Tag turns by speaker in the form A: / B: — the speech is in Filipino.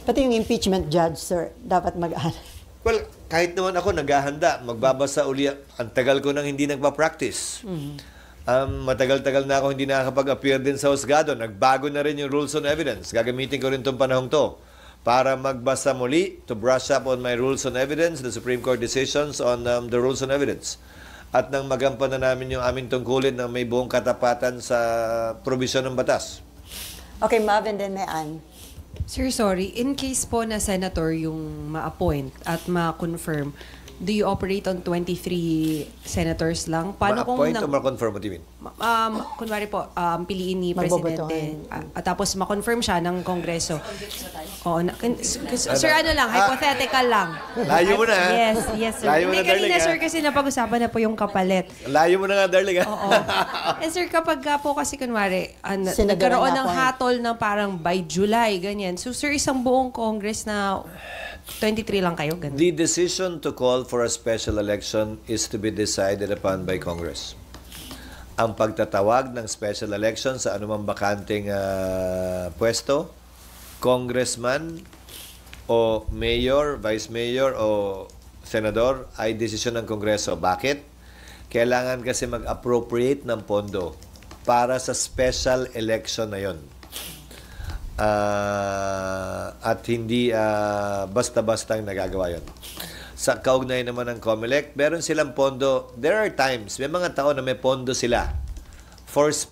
A: Pati yung impeachment judge, sir, dapat mag-aral.
B: Well, kahit naman ako naghahanda, magbabasa uli. Ang tagal ko nang hindi nagpa-practice. Matagal-tagal na ako hindi nakakapag-appear din sa husgado. Nagbago na rin yung rules on evidence. Gagamitin ko rin itong panahong to para magbasa muli, to brush up on my rules on evidence, the Supreme Court decisions on the rules on evidence. At nang magampanan namin yung aming tungkulin na may buong katapatan sa probisyon ng batas.
A: Okay, Mav, and then Ann.
C: Sir, sorry. In case po na senator yung ma-appoint at ma-confirm, do you operate on 23 senators lang? Paano kung
B: Ma-appoint o ma-confirm? What do you mean?
C: kunwari po, piliin ni
A: Magbobotohan.
C: Presidente at tapos ma-confirm siya ng Kongreso. Oo, sir, ano lang, hypothetical lang.
B: Layo mo na, ha?
C: Yes, sir.
B: Layo mo
C: Hindi,
B: na, darling,
C: kanina,
B: ha?
C: sir, kasi napag-usapan na po yung kapalit.
B: Layo mo na nga, darling, ha?
C: Oo. Sir, kapag po kasi kunwari,
A: Senador
C: nagkaroon
A: na
C: ng
A: appoint.
C: hatol na parang by July, ganyan. So, sir, isang buong Congress na 23 lang kayo, ganun.
B: The decision to call for a special election is to be decided upon by Congress. Ang pagtatawag ng special election sa anumang bakanting pwesto, congressman o mayor, vice mayor o senador ay desisyon ng Kongreso. Bakit? Kailangan kasi mag-appropriate ng pondo para sa special election na yon. At hindi basta-bastang nagagawa yun. Sa kaugnay naman ng COMELEC, meron silang pondo. There are times, may mga taon na may pondo sila for